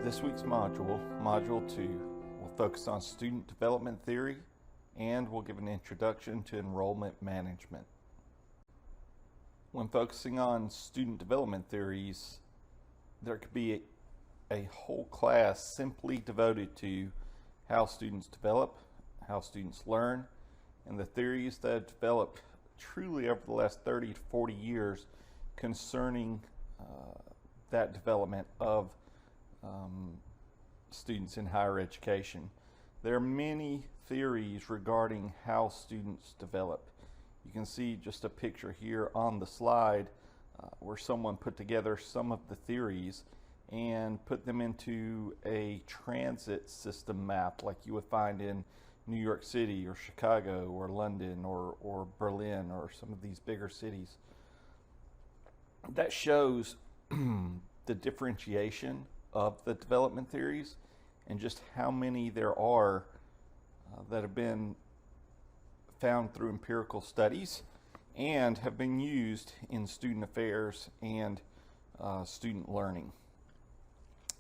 This week's module, Module 2, will focus on student development theory and will give an introduction to enrollment management. When focusing on student development theories, there could be a whole class simply devoted to how students develop, how students learn, and the theories that have developed truly over the last 30 to 40 years concerning that development of students in higher education. There are many theories regarding how students develop. You can see just a picture here on the slide where someone put together some of the theories and put them into a transit system map like you would find in New York City or Chicago or London or Berlin or some of these bigger cities. That shows the differentiation of the development theories and just how many there are that have been found through empirical studies and have been used in student affairs and student learning.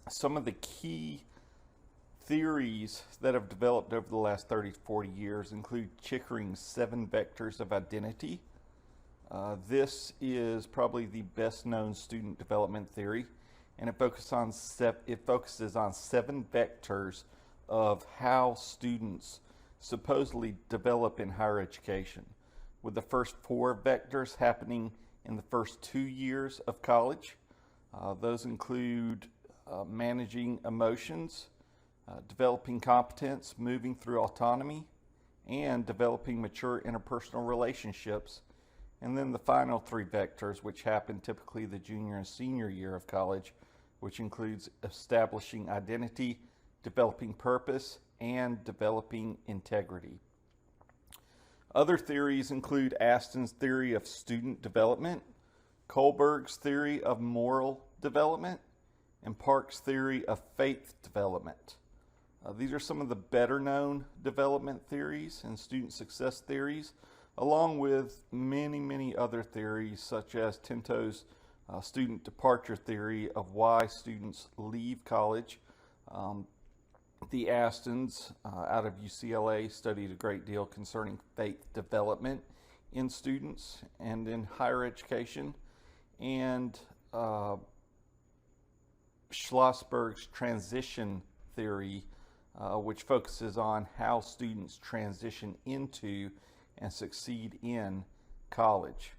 Some of the key theories that have developed over the last 30 to 40 years include Chickering's 7 vectors of identity. This is probably the best known student development theory, and it focuses on 7 vectors of how students supposedly develop in higher education, with the first 4 vectors happening in the first 2 years of college. Those include managing emotions, developing competence, moving through autonomy, and developing mature interpersonal relationships. And then the final 3 vectors, which happen typically the junior and senior year of college, which includes establishing identity, developing purpose, and developing integrity. Other theories include Aston's theory of student development, Kohlberg's theory of moral development, and Park's theory of faith development. These are some of the better known development theories and student success theories, along with many other theories such as Tinto's student departure theory of why students leave college. The Astons out of UCLA studied a great deal concerning faith development in students and in higher education. And Schlossberg's transition theory, which focuses on how students transition into and succeed in college.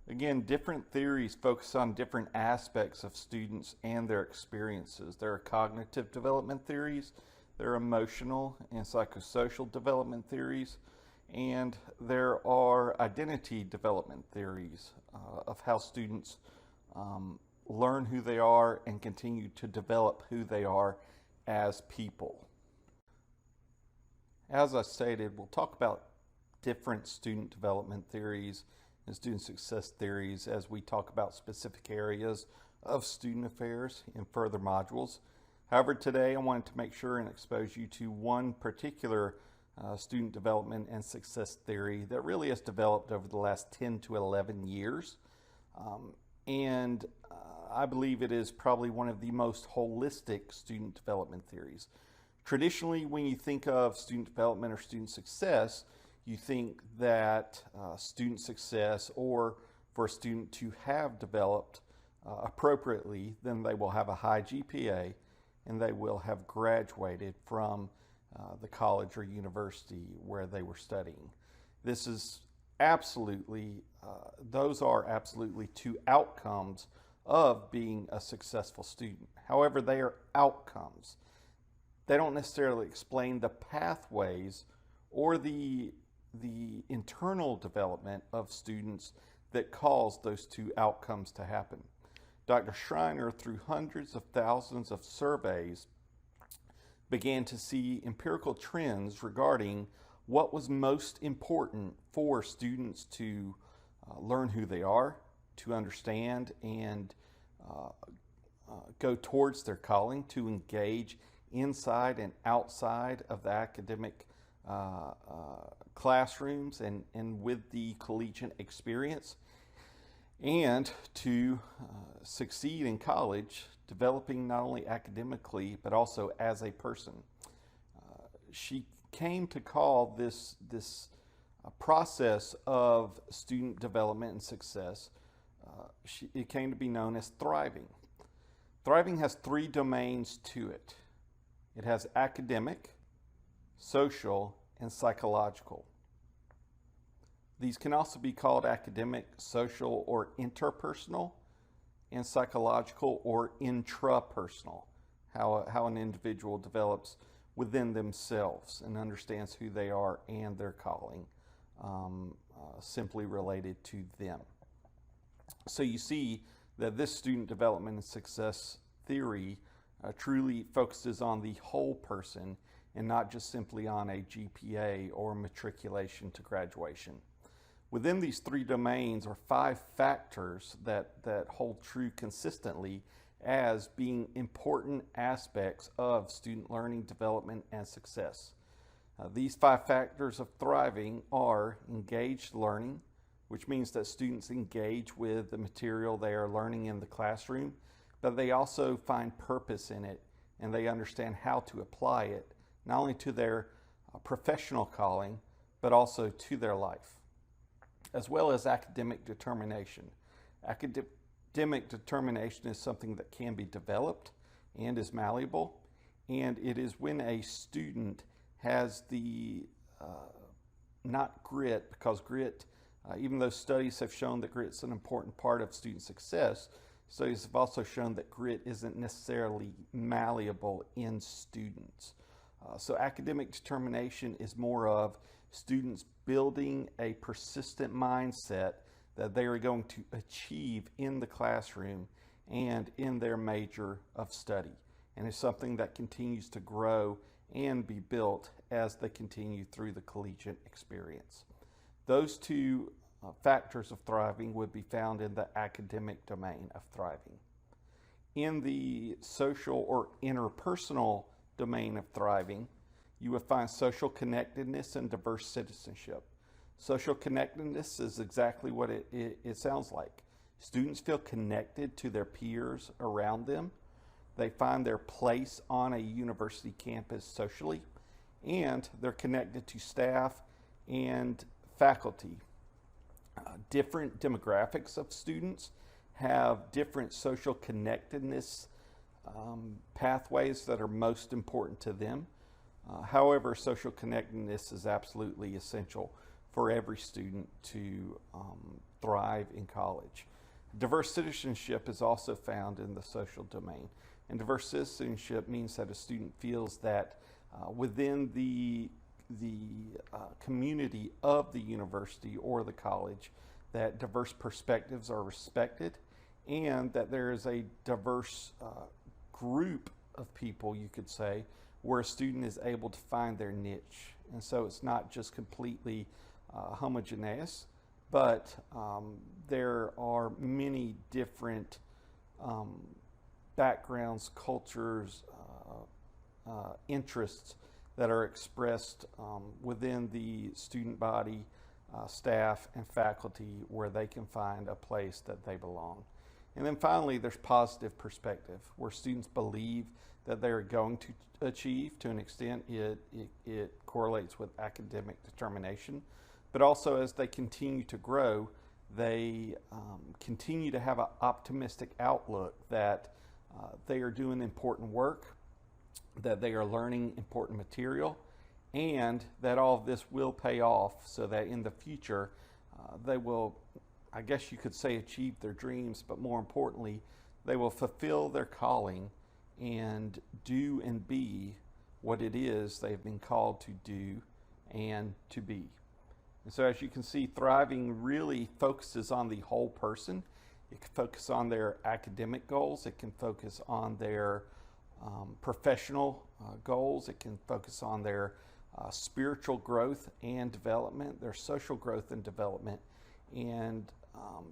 Again, different theories focus on different aspects of students and their experiences. There are cognitive development theories, there are emotional and psychosocial development theories, and there are identity development theories of how students learn who they are and continue to develop who they are as people. As I stated, we'll talk about different student development theories and student success theories as we talk about specific areas of student affairs in further modules. However, today I wanted to make sure and expose you to one particular student development and success theory that really has developed over the last 10 to 11 years. I believe it is probably one of the most holistic student development theories. Traditionally, when you think of student development or student success, you think that student success, or for a student to have developed appropriately, then they will have a high GPA and they will have graduated from the college or university where they were studying. This is absolutely, those are absolutely 2 outcomes of being a successful student. However, they are outcomes. They don't necessarily explain the pathways or the internal development of students that cause those 2 outcomes to happen. Dr. Schreiner, through hundreds of thousands of surveys, began to see empirical trends regarding what was most important for students to learn who they are, to understand and go towards their calling, to engage inside and outside of the academic classrooms and with the collegiate experience, and to succeed in college, developing not only academically but also as a person. She came to call this process of student development and success, it came to be known as thriving. Thriving has 3 domains to it. It has academic, social, and psychological. These can also be called academic, social, or interpersonal, and psychological or intrapersonal, how an individual develops within themselves and understands who they are and their calling, simply related to them. So you see that this student development and success theory truly focuses on the whole person and not just simply on a GPA or matriculation to graduation. Within these 3 domains are 5 factors that hold true consistently as being important aspects of student learning, development, and success. These 5 factors of thriving are engaged learning, which means that students engage with the material they are learning in the classroom, but they also find purpose in it and they understand how to apply it, not only to their professional calling, but also to their life, as well as academic determination. Academic determination is something that can be developed and is malleable, and it is when a student has the, not grit, because grit, even though studies have shown that grit is an important part of student success, studies have also shown that grit isn't necessarily malleable in students. So academic determination is more of students building a persistent mindset that they are going to achieve in the classroom and in their major of study. And it's something that continues to grow and be built as they continue through the collegiate experience. Those 2 factors of thriving would be found in the academic domain of thriving. In the social or interpersonal domain of thriving, you would find social connectedness and diverse citizenship. Social connectedness is exactly what it sounds like. Students feel connected to their peers around them. They find their place on a university campus socially, and they're connected to staff and faculty. Different demographics of students have different social connectedness pathways that are most important to them. However, social connectedness is absolutely essential for every student to thrive in college. Diverse citizenship is also found in the social domain. And diverse citizenship means that a student feels that within the community of the university or the college, that diverse perspectives are respected, and that there is a diverse group of people, you could say, where a student is able to find their niche. And so it's not just completely homogeneous, but there are many different backgrounds, cultures, interests that are expressed within the student body, staff, and faculty, where they can find a place that they belong. And then finally, there's positive perspective, where students believe that they are going to achieve. To an extent, it correlates with academic determination, but also as they continue to grow, they continue to have an optimistic outlook that they are doing important work, that they are learning important material, and that all of this will pay off, so that in the future they will, I guess you could say, achieve their dreams, but more importantly, they will fulfill their calling and do and be what it is they've been called to do and to be. And so as you can see, thriving really focuses on the whole person. It can focus on their academic goals. It can focus on their professional goals. It can focus on their spiritual growth and development, their social growth and development, and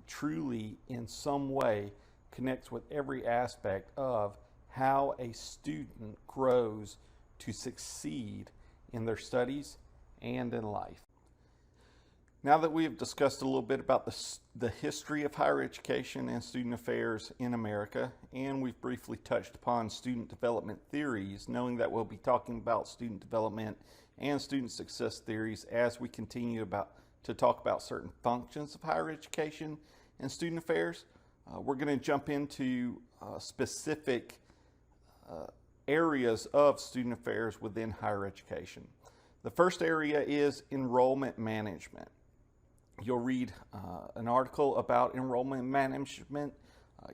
truly in some way connects with every aspect of how a student grows to succeed in their studies and in life. Now that we have discussed a little bit about the history of higher education and student affairs in America, and we've briefly touched upon student development theories, knowing that we'll be talking about student development and student success theories as we continue to talk about certain functions of higher education and student affairs, we're going to jump into specific areas of student affairs within higher education. The first area is enrollment management. You'll read an article about enrollment management.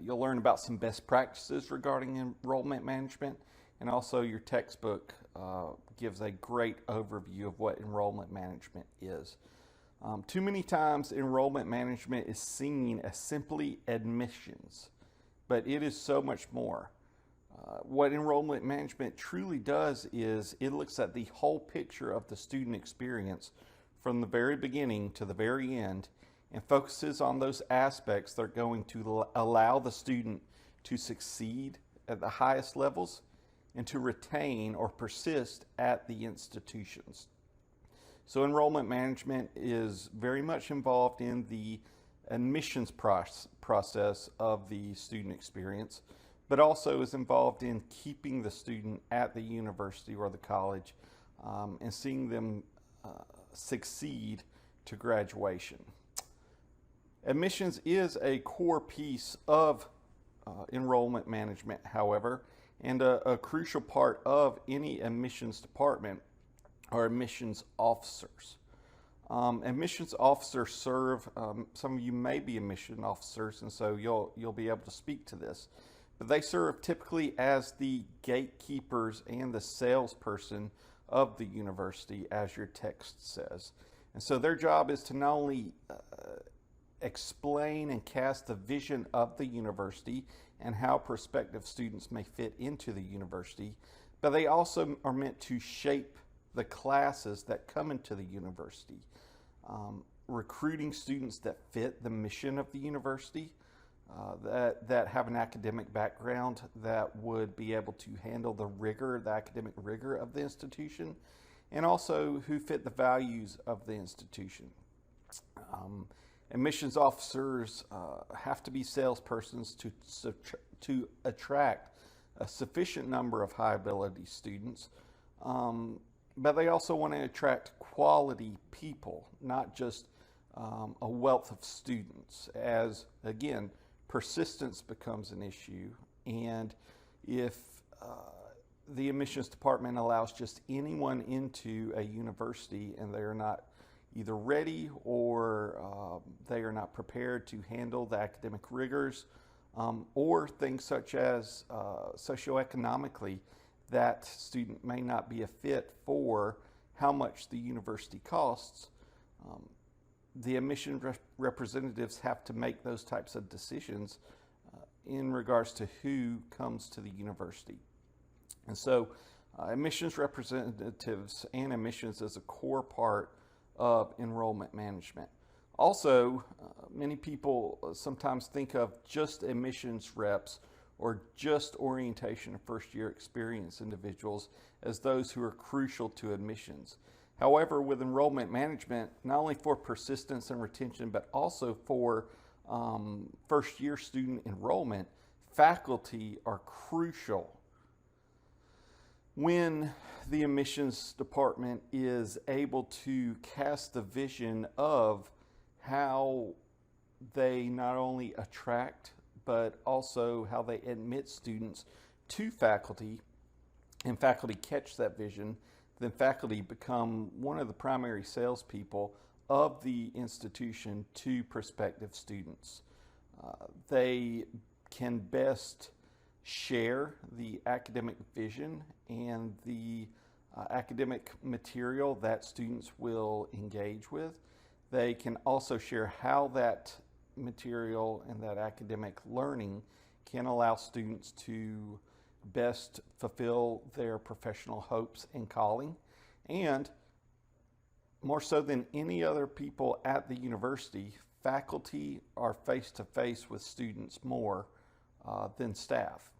You'll learn about some best practices regarding enrollment management, and also your textbook gives a great overview of what enrollment management is. Too many times enrollment management is seen as simply admissions, but it is so much more. What enrollment management truly does is it looks at the whole picture of the student experience from the very beginning to the very end and focuses on those aspects that are going to allow the student to succeed at the highest levels and to retain or persist at the institutions. So enrollment management is very much involved in the admissions process of the student experience, but also is involved in keeping the student at the university or the college and seeing them succeed to graduation. Admissions is a core piece of enrollment management, however, and a crucial part of any admissions department are admissions officers. Admissions officers serve, some of you may be admission officers, and so you'll be able to speak to this, but they serve typically as the gatekeepers and the salesperson of the university, as your text says. And so their job is to not only explain and cast the vision of the university and how prospective students may fit into the university, but they also are meant to shape the classes that come into the university, recruiting students that fit the mission of the university, that have an academic background that would be able to handle the academic rigor of the institution, and also who fit the values of the institution. Admissions officers have to be salespersons to attract a sufficient number of high ability students, but they also want to attract quality people, not just a wealth of students, as again, persistence becomes an issue. And if the admissions department allows just anyone into a university and they are not either ready or they are not prepared to handle the academic rigors, or things such as socioeconomically, that student may not be a fit for how much the university costs, the admission representatives have to make those types of decisions in regards to who comes to the university. And so admissions representatives and admissions is a core part of enrollment management. Also, many people sometimes think of just admissions reps or just orientation and first year experience individuals as those who are crucial to admissions. However, with enrollment management, not only for persistence and retention, but also for first year student enrollment, faculty are crucial. When the admissions department is able to cast the vision of how they not only attract, but also how they admit students to faculty, and faculty catch that vision, then faculty become one of the primary salespeople of the institution to prospective students. They can best share the academic vision and the academic material that students will engage with. They can also share how that material and that academic learning can allow students to best fulfill their professional hopes and calling. And more so than any other people at the university, faculty are face-to-face with students more than staff.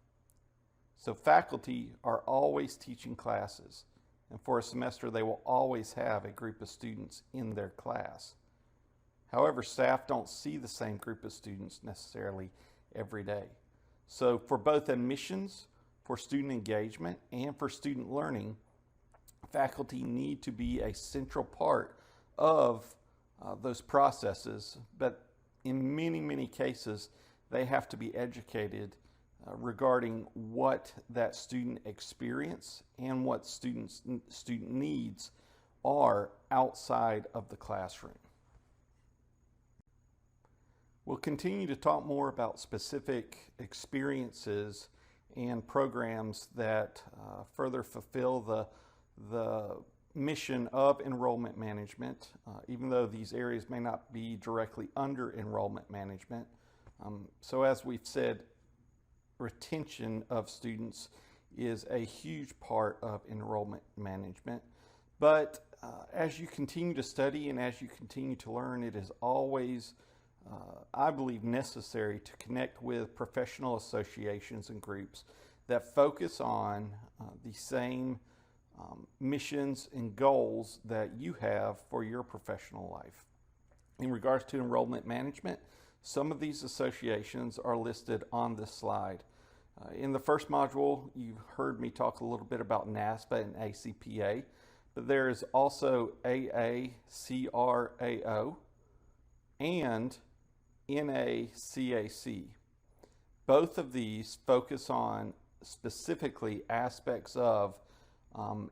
So faculty are always teaching classes, and for a semester they will always have a group of students in their class. However, staff don't see the same group of students necessarily every day. So for both admissions, for student engagement, and for student learning, faculty need to be a central part of those processes, but in many, many cases, they have to be educated regarding what that student experience and what student needs are outside of the classroom. We'll continue to talk more about specific experiences and programs that further fulfill the mission of enrollment management, even though these areas may not be directly under enrollment management. So as we've said, retention of students is a huge part of enrollment management. But as you continue to study and as you continue to learn, it is always, I believe, necessary to connect with professional associations and groups that focus on the same missions and goals that you have for your professional life. In regards to enrollment management, some of these associations are listed on this slide. In the first module, you heard me talk a little bit about NASPA and ACPA, but there is also AACRAO and NACAC. Both of these focus on specifically aspects of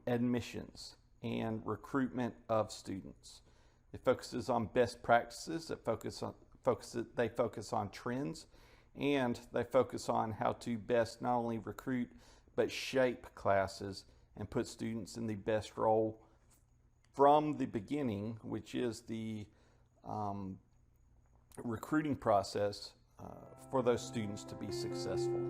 admissions and recruitment of students. It focuses on best practices, they focus on trends, and they focus on how to best not only recruit but shape classes and put students in the best role from the beginning, which is the recruiting process for those students to be successful.